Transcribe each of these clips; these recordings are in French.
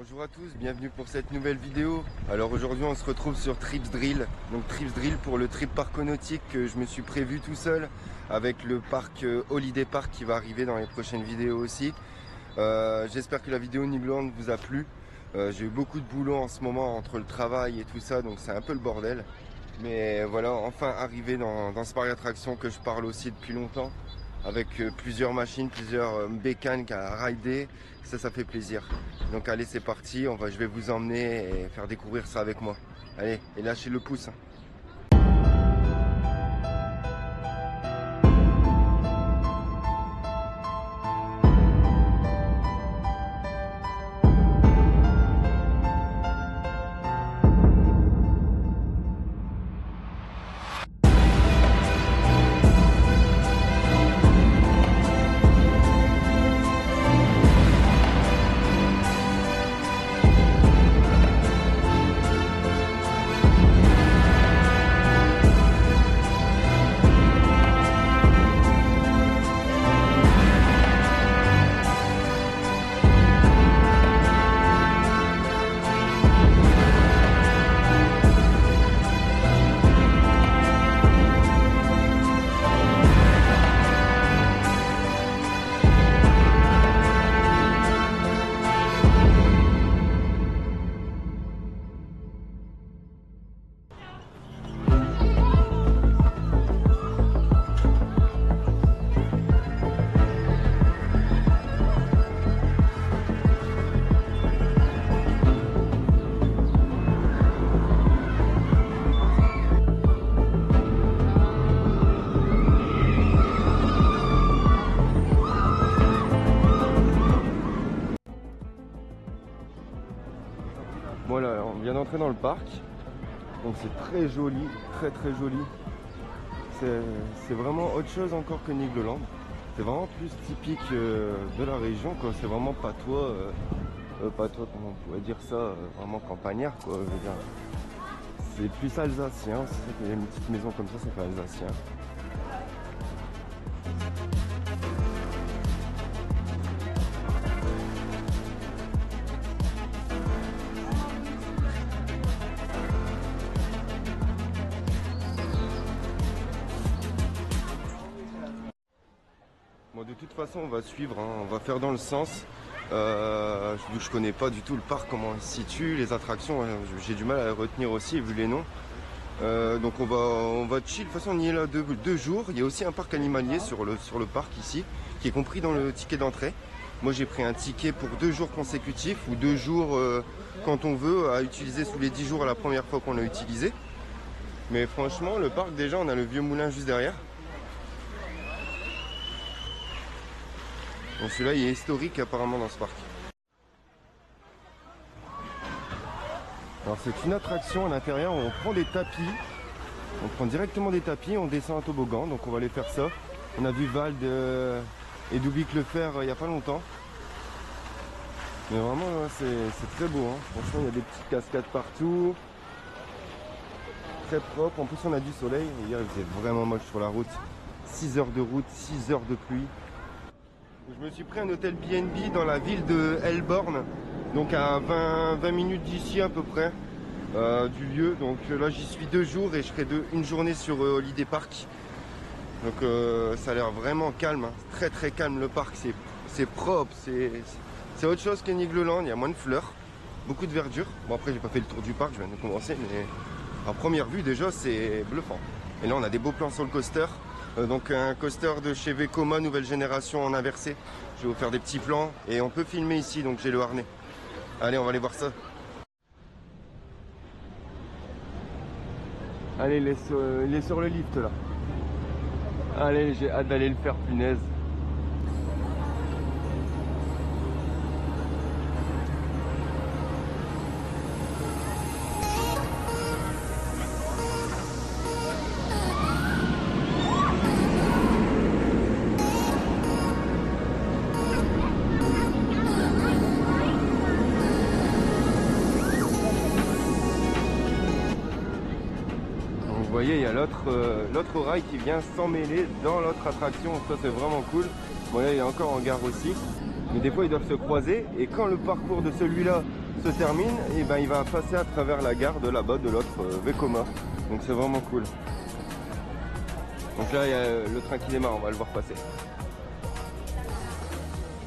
Bonjour à tous, bienvenue pour cette nouvelle vidéo. Alors aujourd'hui on se retrouve sur Trips Drill. Donc Trips Drill pour le trip parco-nautique que je me suis prévu tout seul avec le parc Holiday Park qui va arriver dans les prochaines vidéos aussi. J'espère que la vidéo Nigloland vous a plu. J'ai eu beaucoup de boulot en ce moment entre le travail et tout ça, donc c'est un peu le bordel. Mais voilà, enfin arrivé dans ce parc d'attractions que je parle aussi depuis longtemps, avec plusieurs machines, plusieurs bécanes à rider. Ça fait plaisir. Donc allez, c'est parti, je vais vous emmener et faire découvrir ça avec moi. Allez, et lâchez le pouce. Voilà, on vient d'entrer dans le parc, donc c'est très joli, très joli. C'est vraiment autre chose encore que Nigloland. C'est vraiment plus typique de la région, quoi. C'est vraiment patois, comment on pourrait dire ça, vraiment campagnard, quoi. Je veux dire, c'est plus alsacien, c'est ça qu'il y a une petite maison comme ça fait alsacien. Bon, de toute façon on va suivre, hein, on va faire dans le sens. Vu que je connais pas du tout le parc, comment il se situe, les attractions, hein, j'ai du mal à les retenir aussi vu les noms. Donc on va chill, de toute façon on y est là deux jours. Il y a aussi un parc animalier sur le parc ici, qui est compris dans le ticket d'entrée. Moi j'ai pris un ticket pour 2 jours consécutifs ou 2 jours quand on veut, à utiliser sous les 10 jours à la première fois qu'on l'a utilisé. Mais franchement le parc, déjà on a le vieux moulin juste derrière. Donc celui-là il est historique apparemment dans ce parc. Alors c'est une attraction à l'intérieur où on prend des tapis. On prend directement des tapis, on descend un toboggan, donc on va aller faire ça. On a vu Vald et Doubic le faire il n'y a pas longtemps. Mais vraiment c'est très beau, hein. Franchement il y a des petites cascades partout. Très propre, en plus on a du soleil. Hier il faisait vraiment moche sur la route. 6 heures de route, 6 heures de pluie. Je me suis pris un hôtel BNB dans la ville de Helborn, donc à 20 minutes d'ici à peu près du lieu. Donc là j'y suis 2 jours et je ferai une journée sur Holiday Park. Donc ça a l'air vraiment calme, hein. Très calme le parc, c'est propre, c'est autre chose que Nigloland, il y a moins de fleurs, beaucoup de verdure. Bon après j'ai pas fait le tour du parc, je viens de commencer, mais à première vue déjà c'est bluffant. Et là on a des beaux plans sur le coaster. Donc un coaster de chez Vekoma nouvelle génération en inversé. Je vais vous faire des petits plans et on peut filmer ici, donc j'ai le harnais. Allez, on va aller voir ça. Allez, il est sur le lift là. Allez, j'ai hâte d'aller le faire, punaise. Vous voyez, il y a l'autre rail qui vient s'emmêler dans l'autre attraction, ça c'est vraiment cool. Bon là il est encore en gare aussi. Mais des fois ils doivent se croiser et quand le parcours de celui-là se termine, et ben il va passer à travers la gare de là-bas de l'autre Vekoma. Donc c'est vraiment cool. Donc là il y a le train qui démarre, on va le voir passer.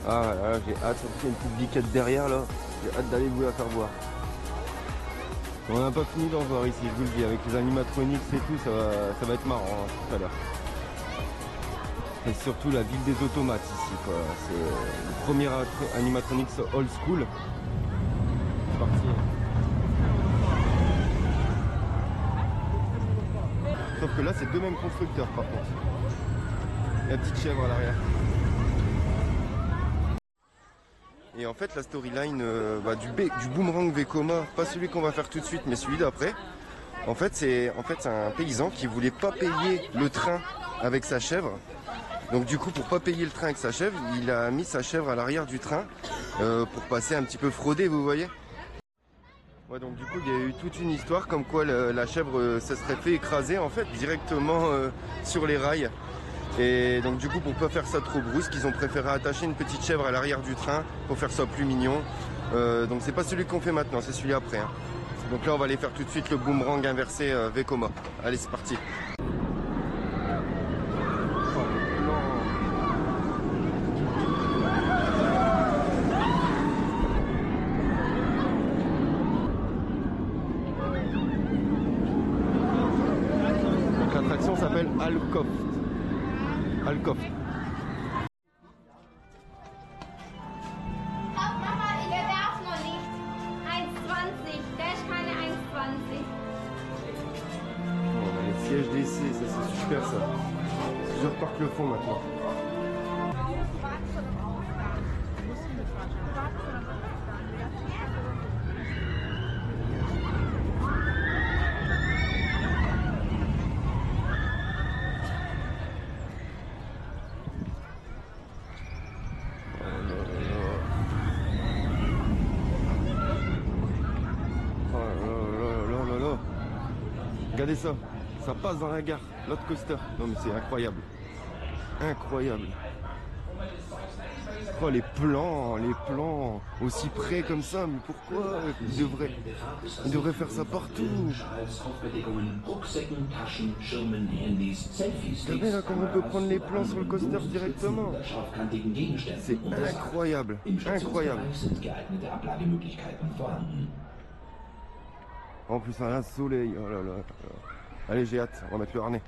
Ah là, j'ai hâte, il y a une petite biquette derrière là, j'ai hâte d'aller vous la faire voir. On n'a pas fini d'en voir ici, je vous le dis, avec les animatronics et tout, ça va être marrant hein, tout à l'heure. Et surtout la ville des automates ici, quoi. C'est le premier animatronics old school. C'est parti. Sauf que là, c'est deux mêmes constructeurs par contre. La petite chèvre à l'arrière. Et en fait, la storyline du Boomerang Vekoma, pas celui qu'on va faire tout de suite, mais celui d'après. En fait, c'est un paysan qui voulait pas payer le train avec sa chèvre. Donc du coup, pour pas payer le train avec sa chèvre, il a mis sa chèvre à l'arrière du train pour passer un petit peu fraudé, vous voyez. Ouais, donc du coup, il y a eu toute une histoire comme quoi la chèvre se serait fait écraser en fait directement sur les rails. Et donc du coup, pour pas faire ça trop brusque, ils ont préféré attacher une petite chèvre à l'arrière du train pour faire ça plus mignon. Donc c'est pas celui qu'on fait maintenant, c'est celui après. Hein. Donc là, on va aller faire tout de suite le boomerang inversé Vekoma. Allez, c'est parti. Donc l'attraction s'appelle Alkoft. Alkoft. CHDC, ça c'est super ça. Je reparque le fond maintenant. Regardez ça. Ça passe dans la gare, l'autre coaster. Non mais c'est incroyable. Incroyable. Oh les plans aussi près comme ça, mais pourquoi ils devraient faire ça partout. Regardez là comment on peut prendre les plans sur le coaster directement. C'est incroyable. Incroyable. En plus un soleil, oh là là. Allez, j'ai hâte, on va mettre le harnais.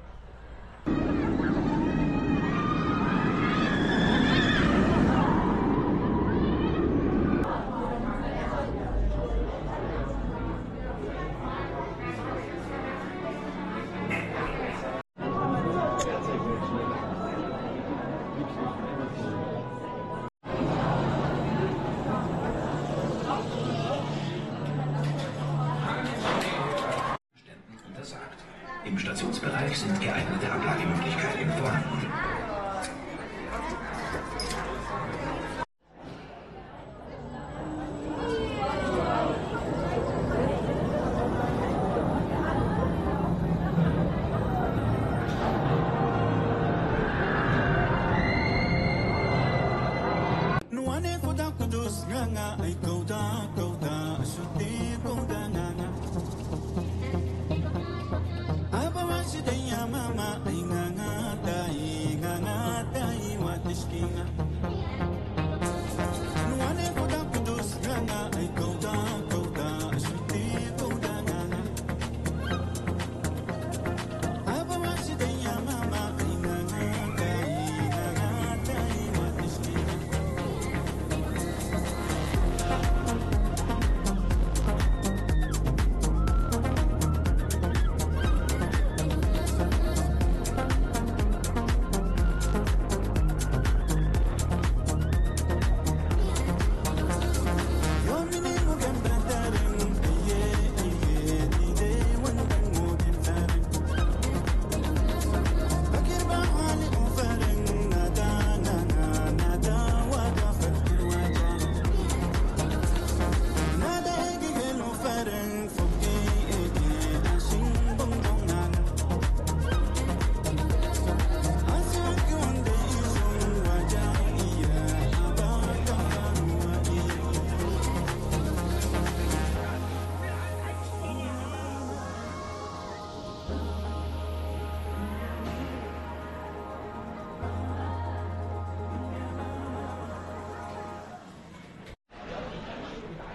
Im Stationsbereich sind geeignete Ablagemöglichkeiten vorhanden.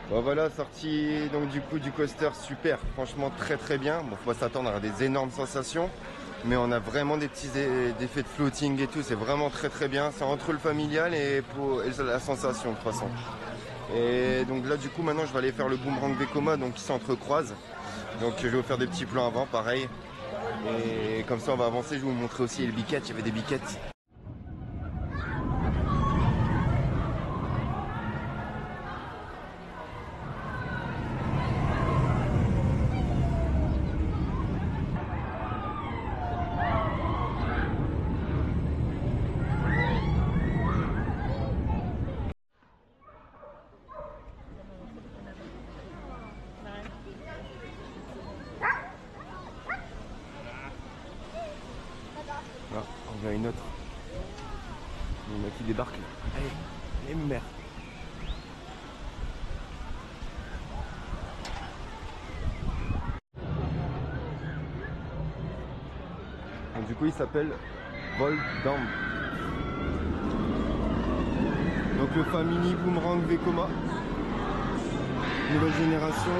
Bon voilà, sortie donc du coup du coaster, super, franchement très très bien. Bon, faut pas s'attendre à des énormes sensations, mais on a vraiment des petits effets de floating et tout, c'est vraiment très très bien. C'est entre le familial et la sensation de toute façon. Et donc là du coup maintenant je vais aller faire le boomerang Vekoma, donc qui s'entrecroise. Donc je vais vous faire des petits plans avant, pareil. Et comme ça on va avancer, je vais vous montrer aussi les biquettes, il y avait des biquettes. Ah, on voit une autre. Il y en a qui débarquent là. Allez, les mères. Donc, du coup il s'appelle Vol Down. Donc le Family Boomerang Vekoma. Nouvelle génération.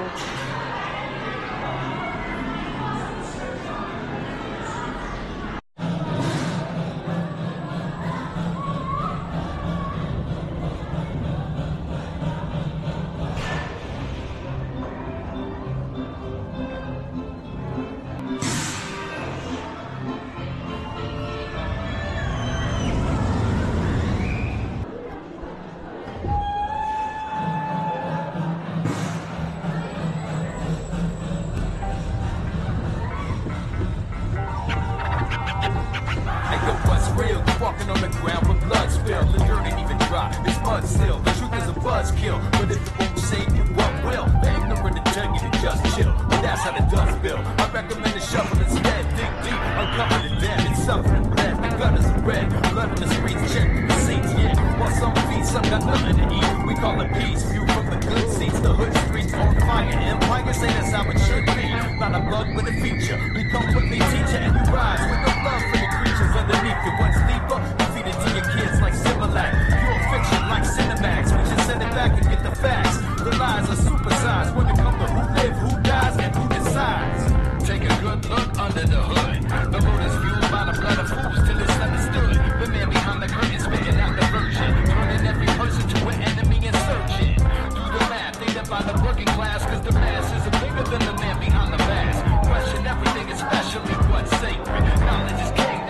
Walking on the ground with blood spilled. The dirt ain't even dry, it's mud still. The truth is a buzzkill, but if it won't save you, what will? The ignorant to tell you to just chill, but that's how the dust bill. I recommend a shuffle instead. Dig deep, uncover the dead, and suffering bled. The gutters are red, blood in the streets, check the receipts, yeah. While some feet, some got nothing to eat. We call it peace, view from the good seats. The hood streets on fire, empire say that's how it should be. Not a bug with a feature, we come quickly teacher, and you rise with no love for the creatures underneath you. What's deeper? Feed it to your kids like Similac. Pure fiction like Cinemax. We just send it back and get the facts. The lies are supersized when it comes to who lives, who dies, and who decides. Take a good look under the hood. The road is fueled by the blood of fools till it's understood. The man behind the curtain spitting out the version, turning every person to an enemy insurgent. Do the math, they live by the working class, cause the masses are bigger than the man behind the mask. Question everything, especially what's sacred. Knowledge is king.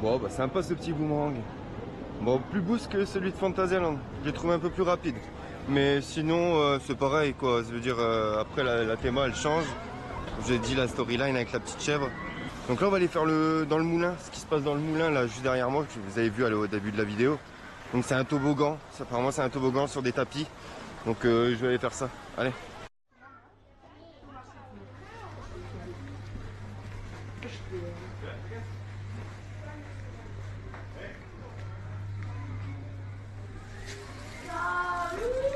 Bon bah sympa ce petit boomerang. Bon, plus boost que celui de Fantasyland. Je l'ai trouvé un peu plus rapide. Mais sinon c'est pareil quoi. Ça veut dire après la théma elle change. J'ai dit la storyline avec la petite chèvre. Donc là on va aller faire dans le moulin. Ce qui se passe dans le moulin là juste derrière moi, que vous avez vu au début de la vidéo. Donc c'est un toboggan. Apparemment c'est un toboggan sur des tapis. Donc je vais aller faire ça. Allez.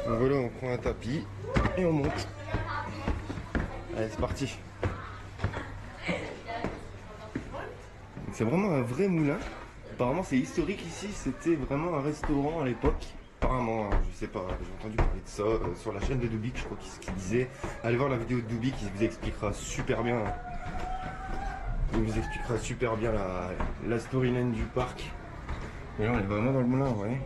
Donc voilà, on prend un tapis et on monte. Allez, c'est parti. C'est vraiment un vrai moulin. Apparemment, c'est historique ici. C'était vraiment un restaurant à l'époque. Apparemment, hein, je sais pas, j'ai entendu parler de ça sur la chaîne de Dubik, je crois qu'il disait. Allez voir la vidéo de Dubik, il vous expliquera super bien. Il vous expliquera super bien la storyline du parc. Et là, on est vraiment dans le moulin, vous voyez.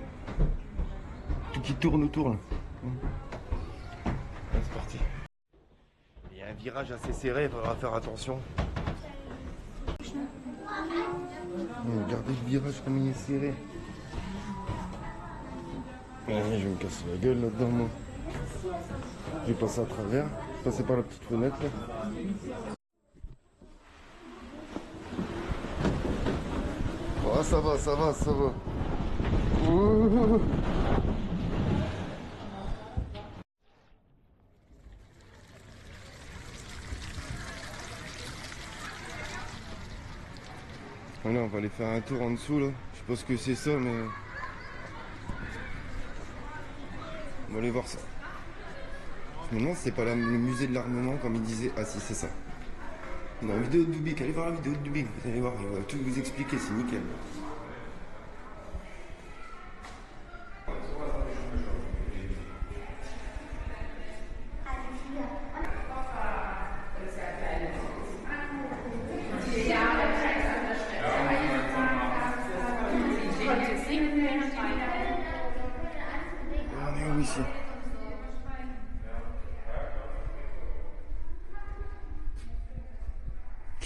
Tout qui tourne autour là. Allez, c'est parti. Il y a un virage assez serré, il faudra faire attention. Regardez le virage comme il est serré. Allez, je vais me casser la gueule là-dedans moi. Je vais passer à travers, passer par la petite fenêtre là. Oh, ça va, ça va, ça va. Ouh. Voilà, on va aller faire un tour en dessous là. Je sais pas ce que c'est ça, mais on va aller voir ça. Je me demande si c'est pas le musée de l'armement comme il disait. Ah si, c'est ça. Dans la vidéo de Dubik, allez voir la vidéo de Dubik, vous allez voir, il va tout vous expliquer, c'est nickel.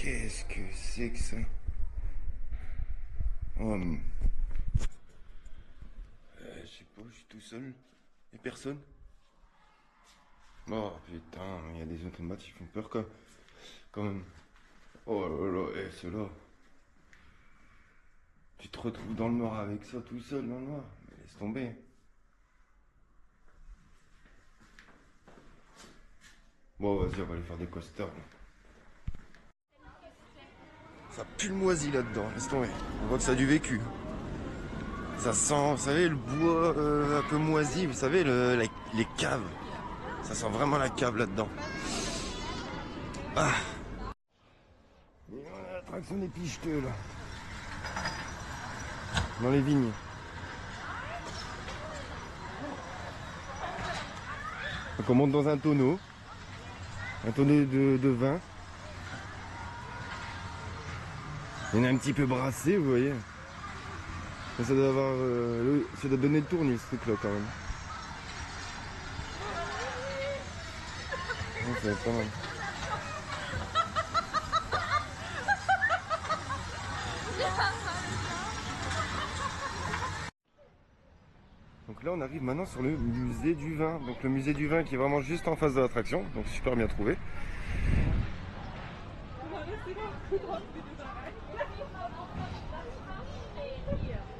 Qu'est-ce que c'est que ça? Oh, je sais pas, je suis tout seul. Y'a personne. Oh putain, il y a des automates qui font peur quand même. Oh là là, ceux-là. Tu te retrouves dans le noir avec ça tout seul dans le noir. Mais laisse tomber. Bon, vas-y, on va aller faire des coasters. Ça pue le moisi là-dedans, laisse tomber. On voit que ça a du vécu. Ça sent, vous savez, le bois un peu moisi, vous savez, les caves. Ça sent vraiment la cave là-dedans. Ah. Et on a l'attraction des picheteux là. Dans les vignes. Donc on monte dans un tonneau. Un tonneau de vin. On est un petit peu brassé, vous voyez. Mais ça doit avoir. Ça doit donner le tournis ce truc là quand même. Ouais, ça va être pas mal. Donc là on arrive maintenant sur le musée du vin. Donc le musée du vin qui est vraiment juste en face de l'attraction. Donc super bien trouvé.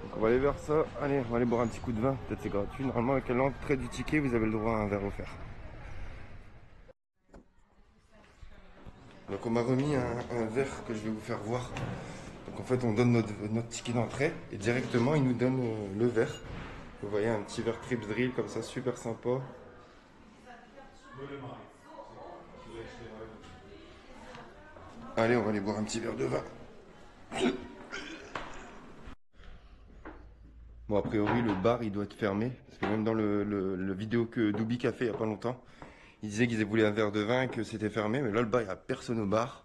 Donc on va aller vers ça. Allez, on va aller boire un petit coup de vin. Peut-être c'est gratuit. Normalement avec l'entrée du ticket vous avez le droit à un verre offert. Donc on m'a remis un verre que je vais vous faire voir. Donc en fait on donne notre ticket d'entrée et directement il nous donne le verre. Vous voyez un petit verre Trips Drill comme ça, super sympa. Allez, on va aller boire un petit verre de vin. Bon, a priori le bar il doit être fermé. Parce que même dans le vidéo que Dubik a fait il n'y a pas longtemps, il disait qu'ils voulaient un verre de vin et que c'était fermé. Mais là le bar, il n'y a personne au bar.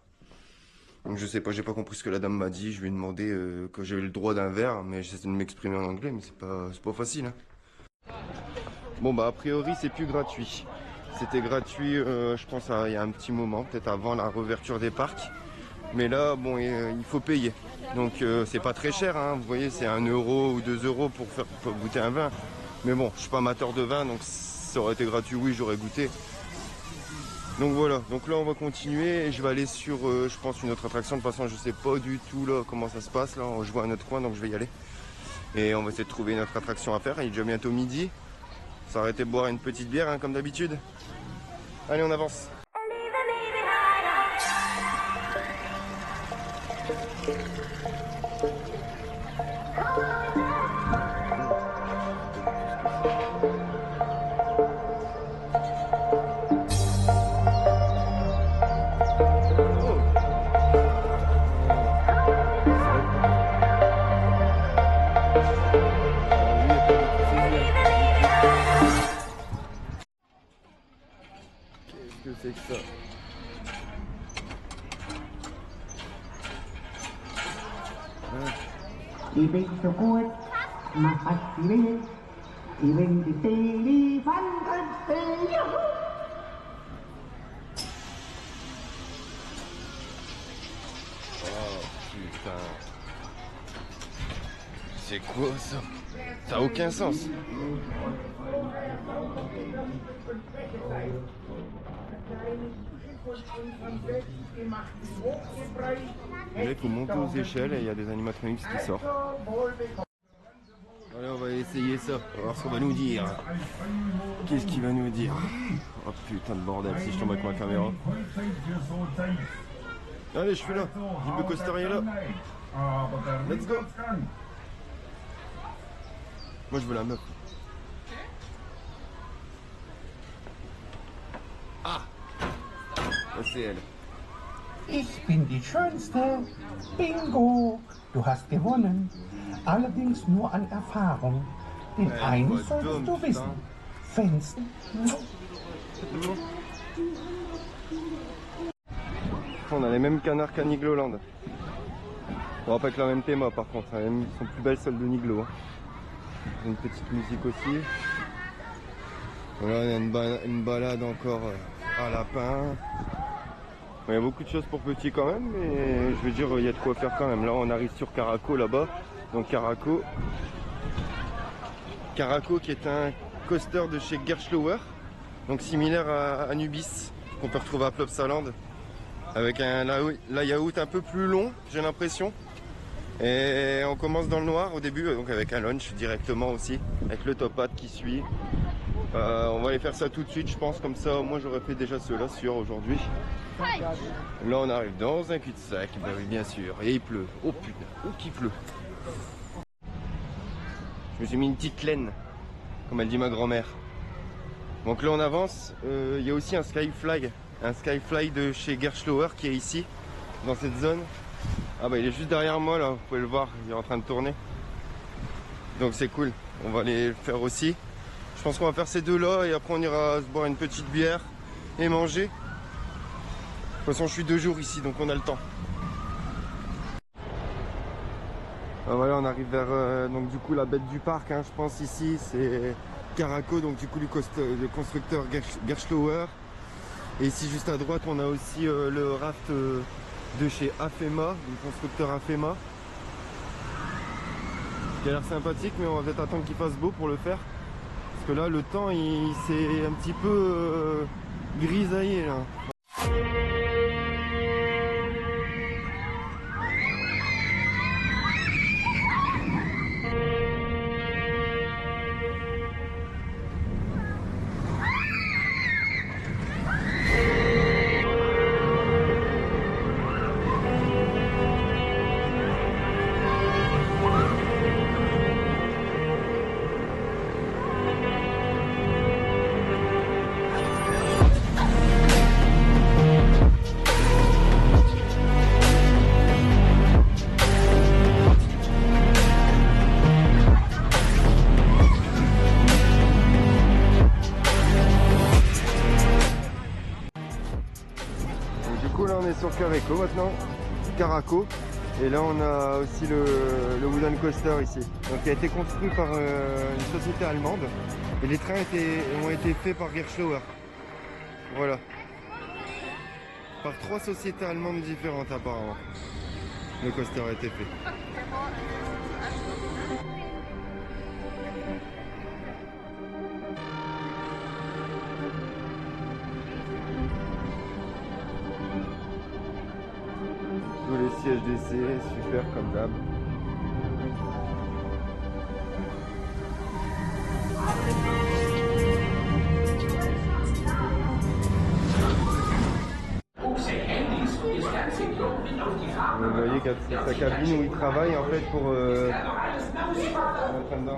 Donc je sais pas, j'ai pas compris ce que la dame m'a dit. Je lui ai demandé que j'avais le droit d'un verre, mais j'essaie de m'exprimer en anglais, mais c'est pas facile. Hein. Bon bah a priori c'est plus gratuit. C'était gratuit, je pense il y a un petit moment, peut-être avant la réouverture des parcs. Mais là bon il faut payer. Donc c'est pas très cher, hein. Vous voyez c'est 1 euro ou 2 euros pour goûter un vin. Mais bon, je suis pas amateur de vin, donc ça aurait été gratuit, oui j'aurais goûté. Donc voilà, donc là on va continuer et je vais aller sur, je pense, une autre attraction. De toute façon je sais pas du tout là comment ça se passe, là je vois un autre coin donc je vais y aller. Et on va essayer de trouver une autre attraction à faire, il est déjà bientôt midi. Ça aurait été boire une petite bière hein, comme d'habitude. Allez on avance. C'est que ça. Die bent zo goed, maar als je weet, je bent de tele van het spel. Oh putain. C'est quoi ça? Ça a aucun sens. Là, il faut monter aux échelles et il y a des animatronics qui sortent. Allez, on va essayer ça. On va voir ce qu'on va nous dire. Qu'est-ce qu'il va nous dire? Oh putain de bordel, si je tombe avec ma caméra. Allez, je suis là. Le coaster est là. Let's go. Moi, je veux la meuf. Ah! C'est elle. Ich bin die Schönste. Bingo! Du hast gewonnen. Allerdings nur an Erfahrung. Denn eines solltest du wissen. Fenster. On a les mêmes canards qu'à Nigloland. Bon, pas que la même théma par contre. Elles sont plus belles celles de Niglo. Hein. Une petite musique aussi. Voilà, on a une balade encore à lapin. Il y a beaucoup de choses pour petits quand même, mais je veux dire, il y a de quoi faire quand même. Là, on arrive sur Caraco là-bas. Donc Caraco qui est un coaster de chez Gerstlauer, donc similaire à Nubis, qu'on peut retrouver à Plopsaland, avec un layout un peu plus long, j'ai l'impression. Et on commence dans le noir au début, donc avec un launch directement aussi, avec le top hat qui suit. On va aller faire ça tout de suite, je pense, comme ça. Moi, j'aurais fait déjà ceux-là sur aujourd'hui. Là, on arrive dans un cul-de-sac, bah oui, bien sûr. Et il pleut. Oh putain, oh qu'il pleut. Je me suis mis une petite laine, comme elle dit ma grand-mère. Donc là, on avance. Il y a aussi un Skyfly de chez Gerstlauer qui est ici, dans cette zone. Ah bah il est juste derrière moi là, vous pouvez le voir, il est en train de tourner. Donc c'est cool, on va les faire aussi. Je pense qu'on va faire ces deux là et après on ira se boire une petite bière et manger. De toute façon je suis 2 jours ici donc on a le temps. Ah, voilà, on arrive vers donc du coup la bête du parc, hein, je pense ici c'est Caraco, donc du coup le constructeur Gerstlauer. Et ici juste à droite on a aussi le raft de chez Afema, du constructeur Afema, qui a l'air sympathique, mais on va peut-être attendre qu'il fasse beau pour le faire, parce que là le temps il s'est un petit peu grisaillé là. Sur Caraco maintenant, Caraco, et là on a aussi le Wooden Coaster ici, donc qui a été construit par une société allemande, et les trains ont été faits par Gerstlauer. Voilà, par 3 sociétés allemandes différentes apparemment. Le coaster a été fait. Tous les sièges d'essai, super comme d'hab. Vous voyez qu'il y a sa cabine où il travaille en fait pour... en train de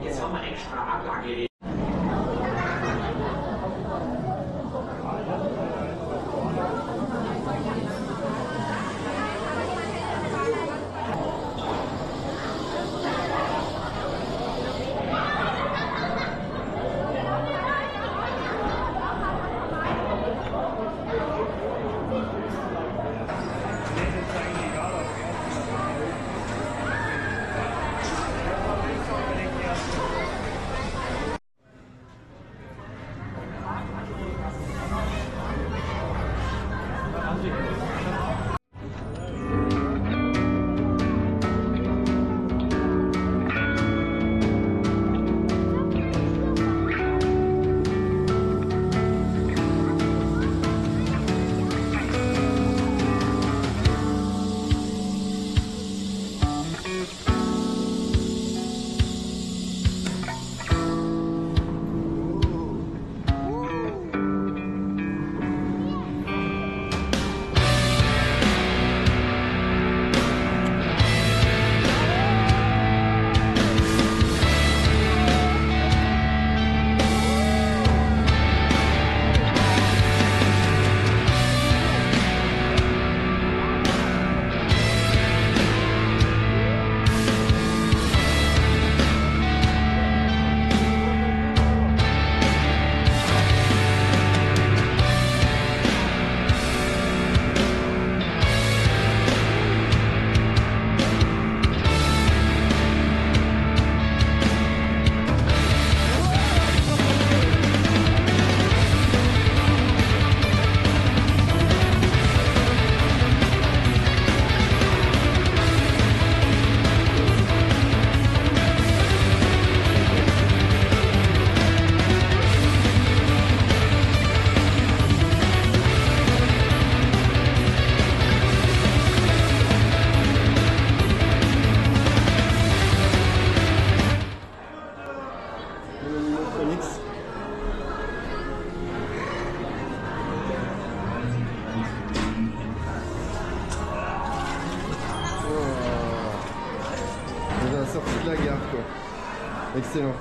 Excellent.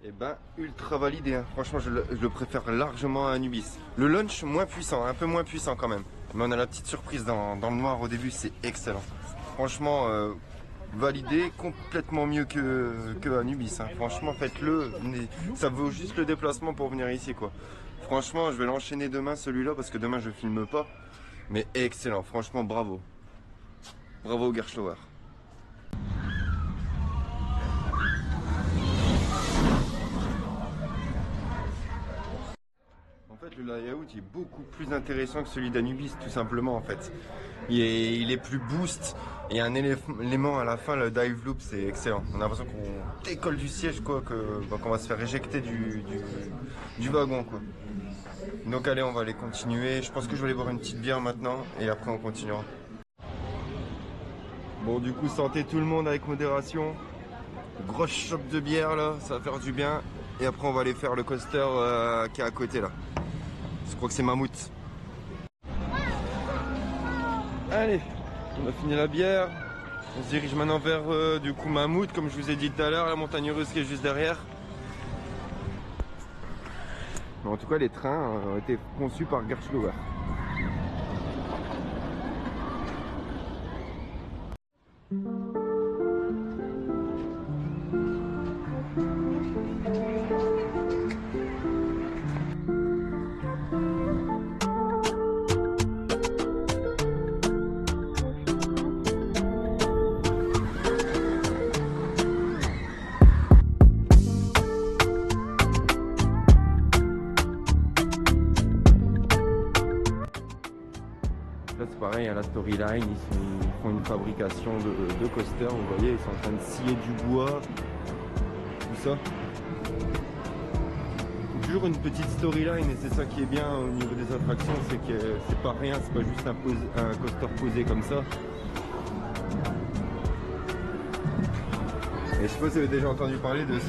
Et ben ultra validé, hein. Franchement je le préfère largement à Anubis. Le launch moins puissant, un peu moins puissant quand même. Mais on a la petite surprise dans le noir au début, c'est excellent. Franchement validé, complètement mieux que Anubis, hein. Franchement faites-le, ça vaut juste le déplacement pour venir ici quoi. Franchement je vais l'enchaîner demain celui-là parce que demain je filme pas. Mais excellent, franchement bravo. Bravo Gerstlauer. En fait, le layout est beaucoup plus intéressant que celui d'Anubis, tout simplement en fait. Il est plus boost et un élément à la fin, le dive loop, c'est excellent. On a l'impression qu'on décolle du siège, quoi, qu'on va se faire éjecter du wagon, quoi. Donc allez, on va aller continuer. Je pense que je vais aller boire une petite bière maintenant et après on continuera. Bon, du coup, santé tout le monde avec modération. Grosse chope de bière là, ça va faire du bien. Et après, on va aller faire le coaster qui est à côté là. Je crois que c'est Mammouth. Allez, on a fini la bière. On se dirige maintenant vers du coup Mammouth, comme je vous ai dit tout à l'heure, la montagne russe qui est juste derrière. Mais en tout cas, les trains ont été conçus par Gerstlauer. Là c'est pareil, à la storyline, ils font une fabrication de coasters, vous voyez, ils sont en train de scier du bois, tout ça. Toujours une petite storyline et c'est ça qui est bien au niveau des attractions, c'est que c'est pas rien, c'est pas juste un coaster posé comme ça. Et je sais pas si vous avez déjà entendu parler de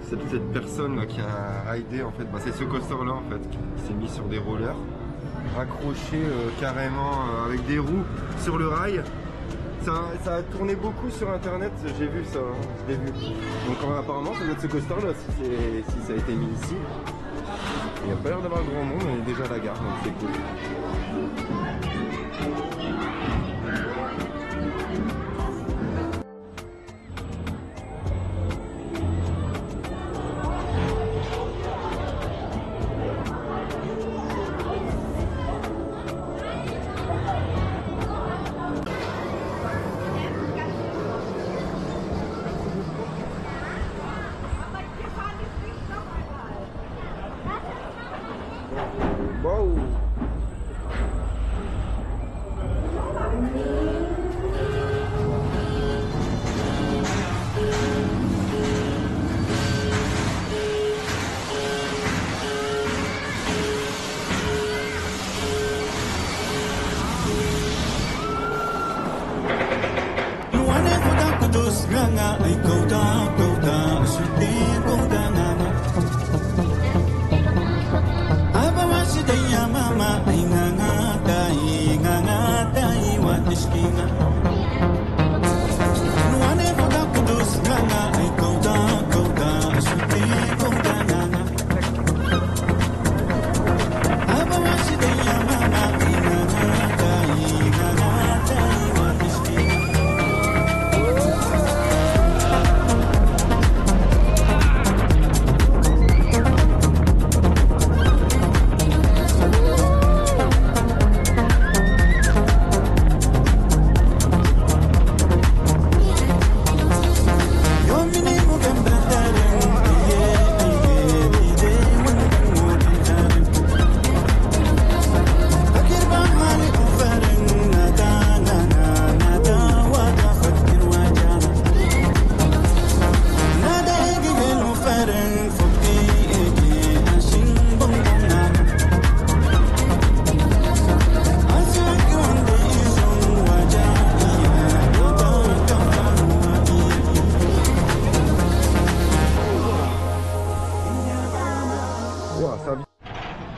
cette personne là qui a raidé en fait, bah, c'est ce coaster là en fait, qui s'est mis sur des rollers. Accroché carrément avec des roues sur le rail. Ça a tourné beaucoup sur internet, j'ai vu ça, hein, je l'ai vu. Donc apparemment ça doit être ce coaster là si ça a été mis ici. Il n'y a pas l'air d'avoir grand monde, on est déjà à la gare, donc c'est cool. Wow.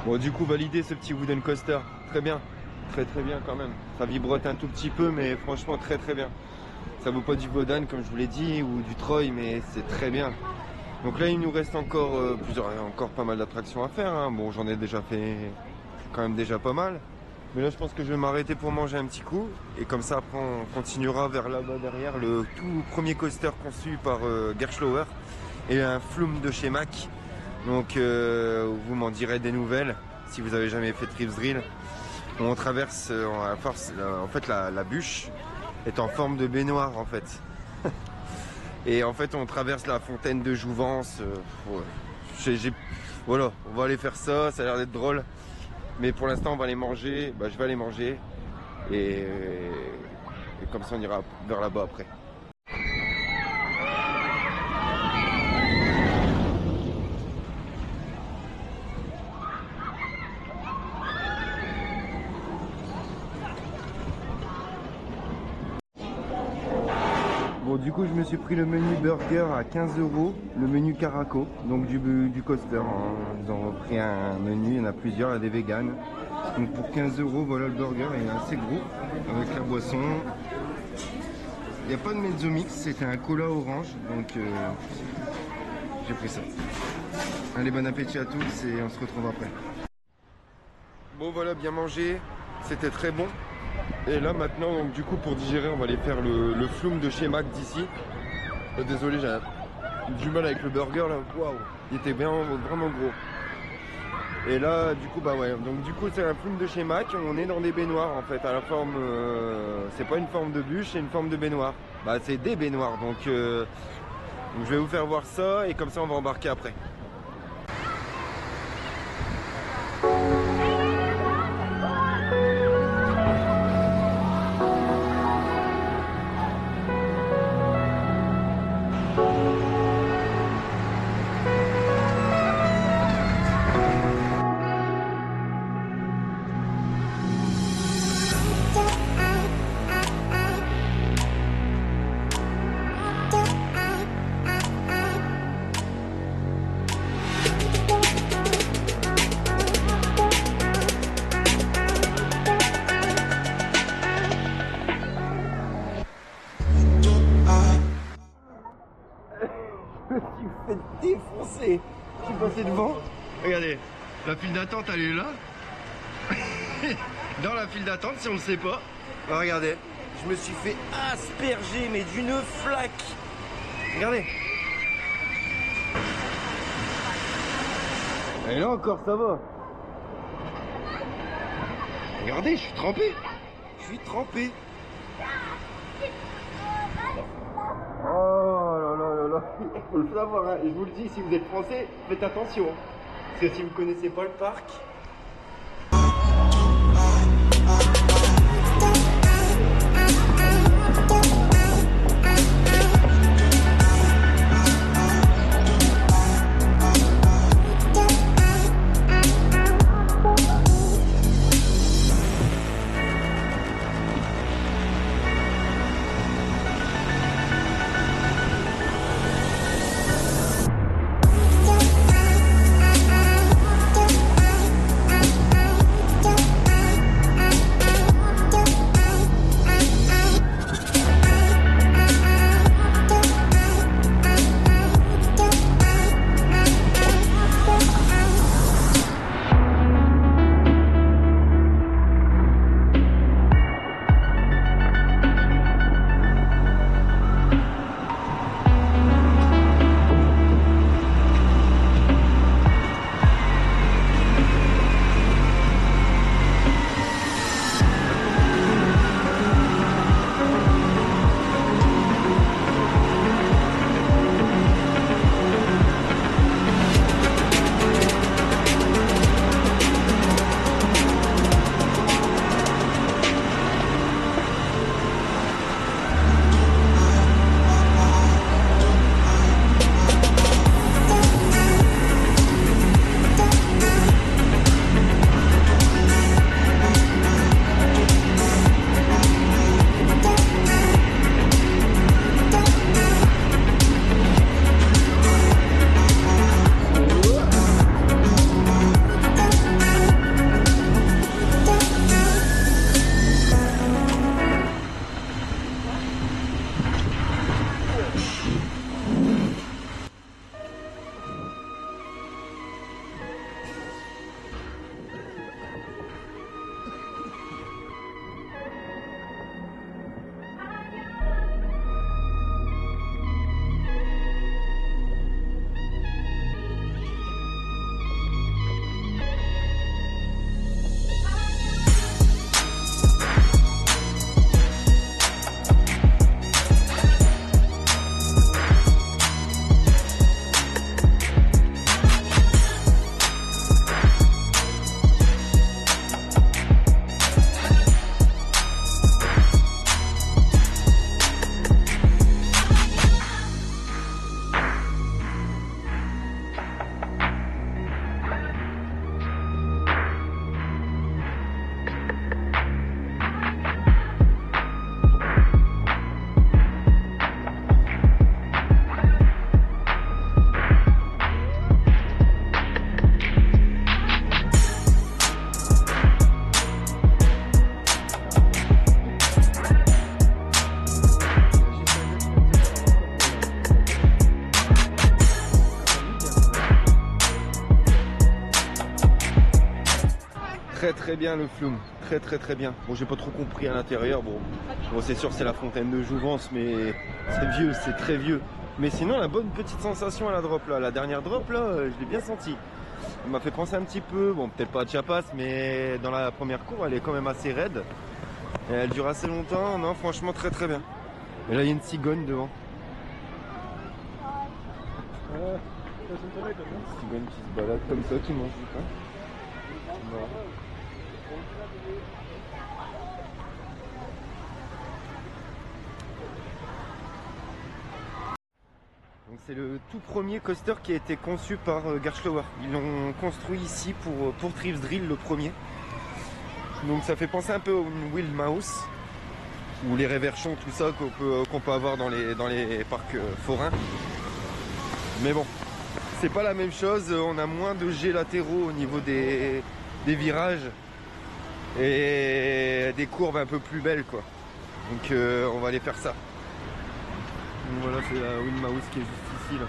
Bon, du coup validé ce petit wooden coaster, très bien. très très bien quand même. Ça vibrote un tout petit peu, mais franchement très très bien. Ça vaut pas du Wodan comme je vous l'ai dit, ou du Troy, mais c'est très bien. Donc là il nous reste encore encore pas mal d'attractions à faire, hein. Bon, j'en ai déjà fait quand même déjà pas mal. Mais là je pense que je vais m'arrêter pour manger un petit coup. Et comme ça après on continuera vers là-bas derrière, le tout premier coaster conçu par Gerstlauer. Et un flume de chez Mack. Donc vous m'en direz des nouvelles si vous avez jamais fait Thrift Drill. On traverse en fait la bûche est en forme de baignoire en fait. Et en fait on traverse la fontaine de Jouvence. Voilà, on va aller faire ça, ça a l'air d'être drôle. Mais pour l'instant on va aller manger, je vais aller manger. Et comme ça on ira vers là-bas après. Bon, du coup je me suis pris le menu burger à 15 €, le menu Caraco, donc du coaster, hein. Ils ont pris un menu, il y en a plusieurs, il y a des véganes. Donc pour 15 €, voilà le burger, il est assez gros, avec la boisson. Il n'y a pas de mezzo mix, c'était un cola orange, donc j'ai pris ça. Allez, bon appétit à tous et on se retrouve après. Bon voilà, bien mangé, c'était très bon. Et là maintenant, donc du coup pour digérer, on va aller faire le flume de chez Mack d'ici. Désolé, j'ai du mal avec le burger là. Waouh, il était vraiment gros. Et là, du coup, ouais. Donc du coup, c'est un flume de chez Mack. On est dans des baignoires en fait, à la forme. C'est pas une forme de bûche, c'est une forme de baignoire. C'est des baignoires. Donc je vais vous faire voir ça et comme ça, on va embarquer après. Je me suis fait défoncer. Je suis passé devant. Regardez, la file d'attente elle est là. Dans la file d'attente, si on ne le sait pas. Regardez, je me suis fait asperger, mais d'une flaque. Regardez. Et là encore, ça va. Regardez, je suis trempé. Je suis trempé. Oh là là là là. Il faut le savoir, hein. Je vous le dis, si vous êtes français, faites attention. Parce que si vous ne connaissez pas le parc, très bien le Flume, très bien. Bon, j'ai pas trop compris à l'intérieur. Bon c'est sûr c'est la fontaine de Jouvence, mais c'est vieux, c'est très vieux. Mais sinon la bonne petite sensation à la drop là, la dernière drop là, je l'ai bien senti. Elle m'a fait penser un petit peu, bon peut-être pas à Chiapas, mais dans la première cour elle est quand même assez raide. Et elle dure assez longtemps, non franchement très bien. Et là il y a une cigogne devant. Une cigogne qui se balade comme ça, qui mange du pain. Non. Donc c'est le tout premier coaster qui a été conçu par Gerstlauer. Ils l'ont construit ici pour Thrift Drill, le premier. Donc ça fait penser un peu au Wild Mouse ou les réverchons, tout ça qu'on peut avoir dans les parcs forains. Mais bon, c'est pas la même chose. On a moins de jets latéraux au niveau des virages et des courbes un peu plus belles quoi. Donc on va aller faire ça. Donc voilà, c'est la Wild Mouse qui est juste ici là.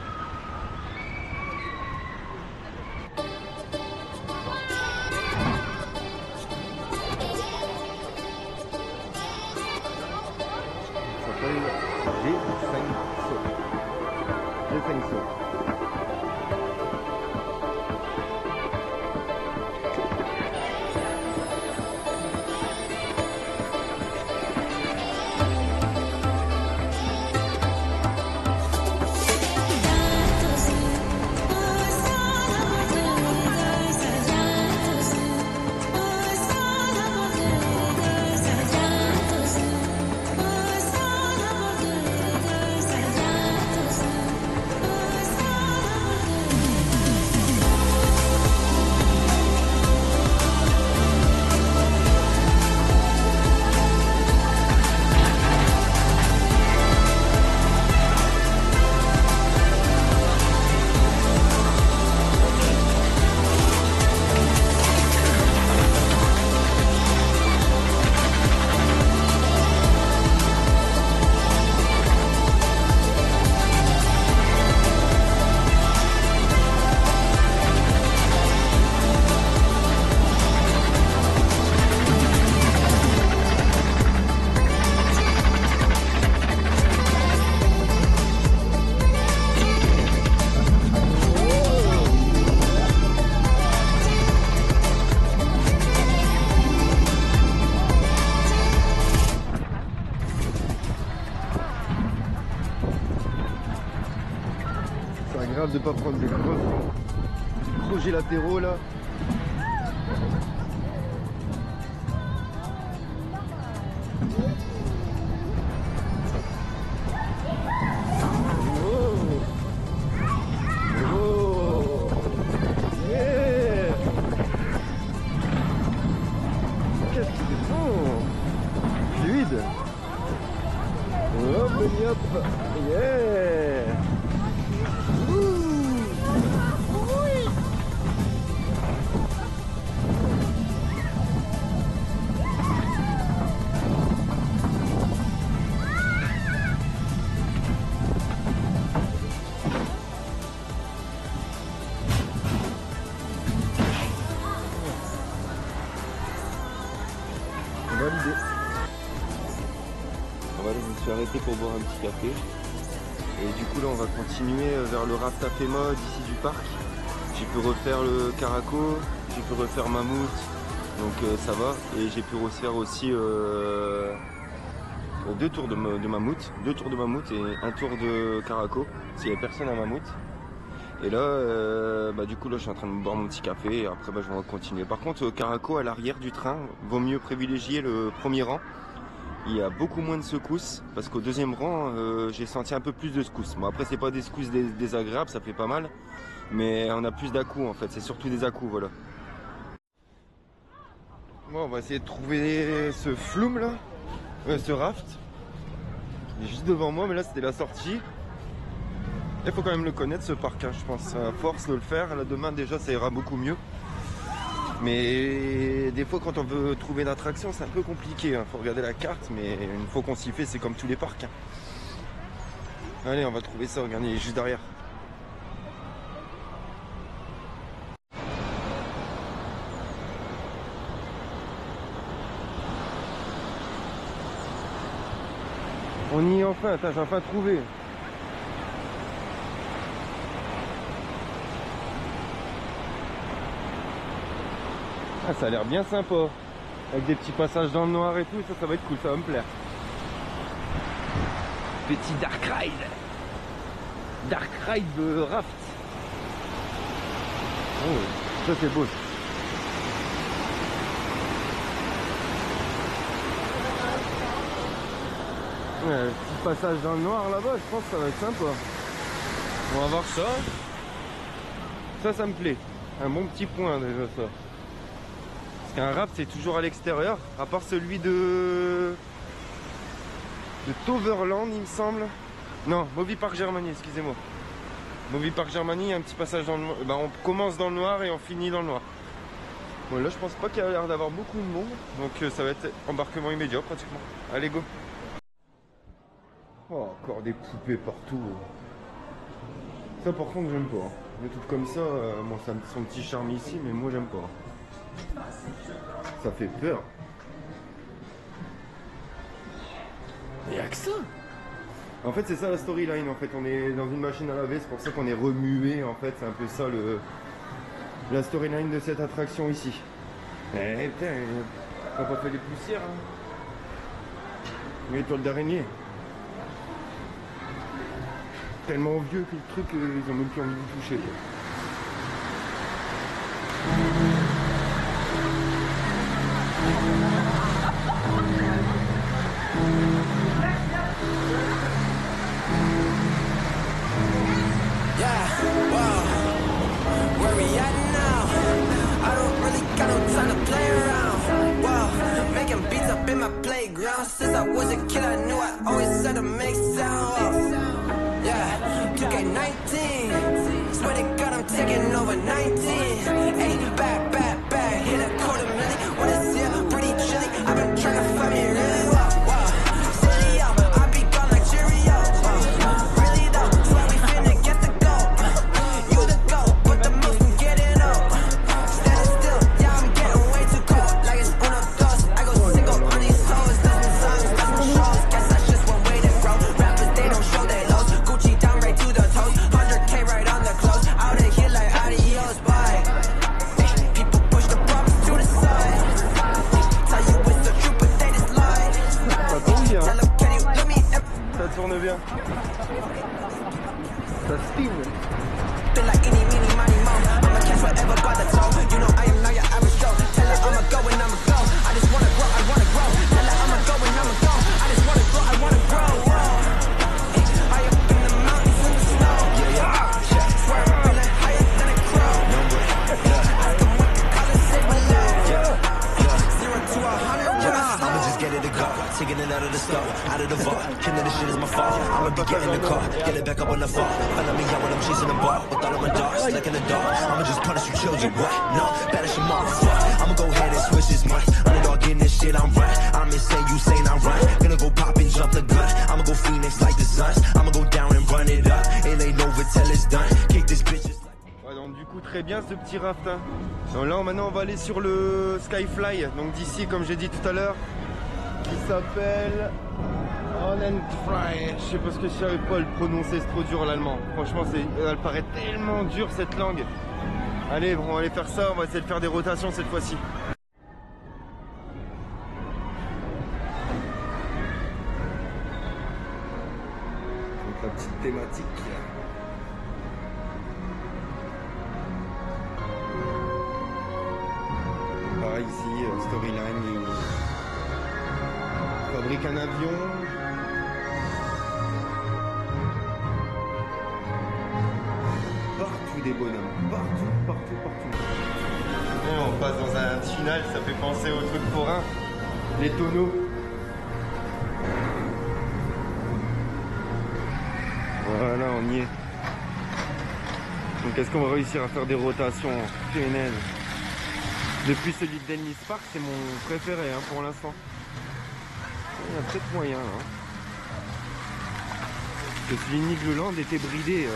Ça s'appelle G5So. De pas prendre des gros jets latéraux là. Yeah. Qu'est-ce que c'est bon, fluide. Hop, hop, yeah. Validé. Voilà, je me suis arrêté pour boire un petit café. Et du coup là on va continuer vers le raft à Féma d'ici du parc. J'ai pu refaire le Caraco, j'ai pu refaire Mammouth, donc ça va. Et j'ai pu refaire aussi 2 tours de Mammouth, 2 tours de Mammouth et un tour de Caraco, s'il n'y avait personne à Mammouth. Et là, du coup là je suis en train de boire mon petit café et après je vais continuer. Par contre Caraco à l'arrière du train, vaut mieux privilégier le premier rang. Il y a beaucoup moins de secousses parce qu'au deuxième rang j'ai senti un peu plus de secousses. Bon après c'est pas des secousses désagréables, ça fait pas mal, mais on a plus d'à-coups en fait, c'est surtout des à-coups, voilà. Bon, on va essayer de trouver ce flume là, ce raft. Il est juste devant moi, mais là c'était la sortie. Il faut quand même le connaître ce parc, hein, je pense. À force de le faire, là demain déjà ça ira beaucoup mieux. Mais des fois quand on veut trouver une attraction c'est un peu compliqué, hein. Faut regarder la carte, mais une fois qu'on s'y fait c'est comme tous les parcs, hein. Allez, on va trouver ça, regardez, il est juste derrière. enfin, j'ai enfin trouvé. Ah, ça a l'air bien sympa. Avec des petits passages dans le noir et tout, ça va être cool, ça va me plaire. Petit Dark Ride. Dark Ride Raft. Oh, ça c'est beau. Ouais, petit passage dans le noir là-bas, je pense que ça va être sympa. On va voir ça. Ça me plaît. Un bon petit point déjà ça. Parce qu'un raft c'est toujours à l'extérieur, à part celui de Toverland il me semble. Non, Movie Park Germany, excusez-moi. Movie Park Germany, il y a un petit passage dans le noir. Ben, on commence dans le noir et on finit dans le noir. Bon là je pense pas qu'il y a l'air d'avoir beaucoup de monde. Donc ça va être embarquement immédiat pratiquement. Allez go. Oh, encore des poupées partout. Ça par contre j'aime pas. Des trucs comme ça, bon, ça a son petit charme ici, mais moi j'aime pas. Ça fait peur. Il n'y a que ça. En fait c'est ça la storyline, en fait on est dans une machine à laver, c'est pour ça qu'on est remué en fait, c'est un peu ça la storyline de cette attraction ici. Eh putain, on n'a pas fait des poussières hein. Une étoile d'araignée. Tellement vieux que le truc, ils ont même plus envie de toucher. Quoi. Yeah, wow, where we at now? I don't really got no time to play around. Wow, making beats up in my playground. Since I was a kid, I knew I always had to make sound. Yeah, 2K19, swear to God I'm taking over 19. Hey, back, hit a quarter million. When it's here, pretty chilly. I've been trying to find me really well. Silly yo, I be gone like Cheerio. Really though, swear we finna get the goal. You the goat, but the most can get it up. Standing still, yeah I'm getting way too cold. Like it's uno dos, I go single on these hoes. Dozen songs, dozen shows. Guess that's just one way to grow. Rappers they don't show their lows. Gucci down right to the toes. 100K right on the clothes. Out of here like adios, bye. People push the problems to the side. Tell you it's the truth, but they just lie. Ça tourne bien. Tell them, can you let me? Ça tourne bien. Ça spin. Feel like any, meeny, miny, mo. I'ma catch whatever by the toe. You know I am not your average Joe. Tell her I'ma go and I'ma go. I just wanna grow, I wanna grow. Tell her I'ma go and I'ma go. I just wanna grow, I wanna grow. High up in the mountains in the snow. Swear I'm feeling higher than a crow. Ask them what the colors say below. 0 to 100 when I slow. I'ma just get it to go, taking it out of the store, out of the vault. Killing this shit is my fault. I'ma be getting the car, get it back up on the fall. Follow me out when I'm chasing the ball. With all of my dogs, like in the dog. I'ma just punish you children, what? No, banish your mom, fuck. I'ma go ahead and switch this money. Underdog in this shit, I'm right. I'm insane, you saying I'm right. Gonna go pop and jump the gun. I'ma go Phoenix like the Suns. I'ma go down and run it up. It ain't over till it's done. Kick this bitch. Ouais, donc du coup très bien ce petit raft hein. Donc là maintenant on va aller sur le Skyfly, donc d'ici comme j'ai dit tout à l'heure, qui s'appelle Hollandfly. Je sais pas ce que je savais pas le prononcer, c'est trop dur l'allemand. Franchement elle paraît tellement dure cette langue. Allez bon, on va aller faire ça, on va essayer de faire des rotations cette fois-ci. Donc la petite thématique. Pareil ici, storyline, il fabrique un avion. Partout des bonhommes, partout. Et on passe dans un tunnel, ça fait penser au truc forain, les tonneaux. Voilà, on y est. Donc est-ce qu'on va réussir à faire des rotations PNL? Depuis celui de Dennis Park, c'est mon préféré hein, pour l'instant. Il y a peut-être moyen là. Parce que celui de Nigloland était bridé.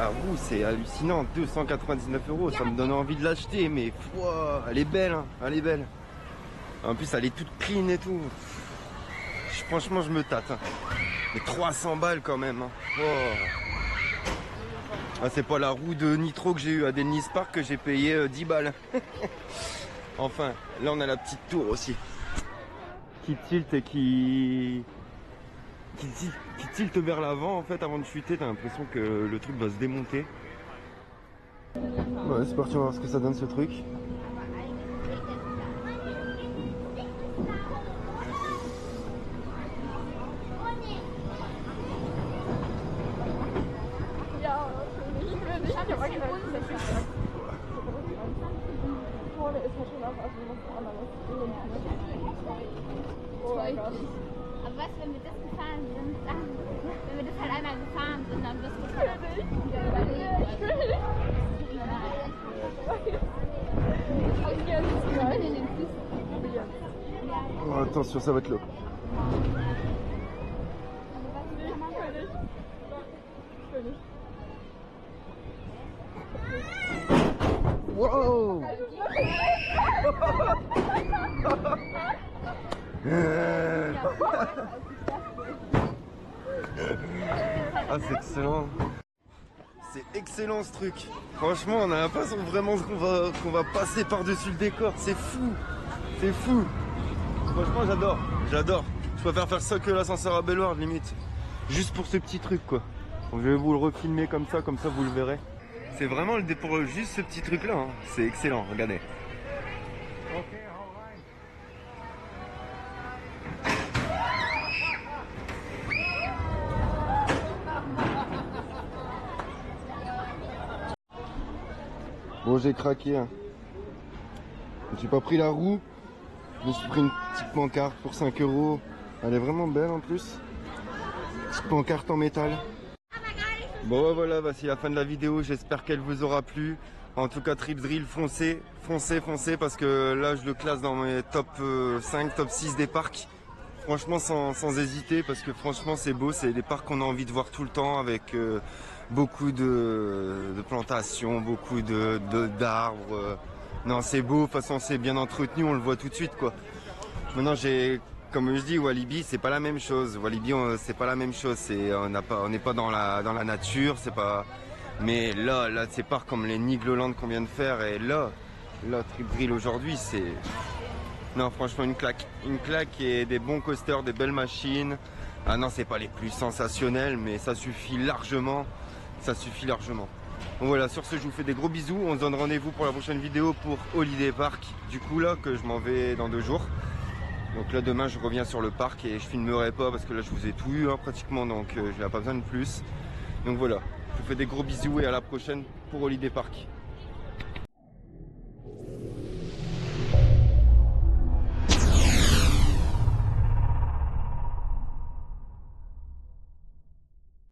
la roue, c'est hallucinant. 299 €, ça me donne envie de l'acheter, mais wow, elle est belle, hein, elle est belle. En plus, elle est toute clean et tout. Franchement, je me tâte. Hein. Mais 300 balles quand même. Hein. Wow. Ah, c'est pas la roue de nitro que j'ai eu à Dennis Park que j'ai payé 10 balles. Enfin, là on a la petite tour aussi. Qui tilte et qui tilte vers l'avant en fait avant de chuter. T'as l'impression que le truc va se démonter. Ouais, c'est parti, on va voir ce que ça donne ce truc. Aber was, wenn wir das gefahren sind, dann, wenn wir das halt einmal gefahren sind, dann wirst du voll Oh, attention, ça va être lourd. Wow. Ah, c'est excellent. C'est excellent ce truc. Franchement, on a l'impression vraiment qu'on va passer par-dessus le décor. C'est fou. C'est fou. Franchement, j'adore. J'adore. Je préfère faire ça que l'ascenseur à Bellward, limite. Juste pour ce petit truc, quoi. Donc, je vais vous le refilmer comme ça vous le verrez. C'est vraiment pour juste ce petit truc là. Hein. C'est excellent, regardez. Bon, j'ai craqué. Hein. J'ai pas pris la roue. Je me suis pris une petite pancarte pour 5 €. Elle est vraiment belle en plus. Petite pancarte en métal. Bon voilà, voici la fin de la vidéo. J'espère qu'elle vous aura plu. En tout cas, Trip Drill, foncez, parce que là je le classe dans mes top 5, top 6 des parcs. Franchement sans hésiter, parce que franchement c'est beau, c'est des parcs qu'on a envie de voir tout le temps avec beaucoup de plantations, beaucoup d'arbres. Non, c'est beau, de toute façon c'est bien entretenu, on le voit tout de suite quoi. Maintenant comme je dis, Walibi c'est pas la même chose. Walibi c'est pas la même chose, on n'est pas dans la nature, c'est pas. Mais là c'est pas comme les Nigloland qu'on vient de faire, et là Trip Drill aujourd'hui c'est. Non, franchement une claque et des bons coasters, des belles machines. Ah non, c'est pas les plus sensationnels, mais ça suffit largement. Donc voilà, sur ce je vous fais des gros bisous. On se donne rendez-vous pour la prochaine vidéo pour Holiday Park. Du coup là que je m'en vais dans 2 jours. Donc là demain je reviens sur le parc et je filmerai pas parce que là je vous ai tout eu hein, pratiquement, donc je n'ai pas besoin de plus. Donc voilà, je vous fais des gros bisous et à la prochaine pour Holiday Park.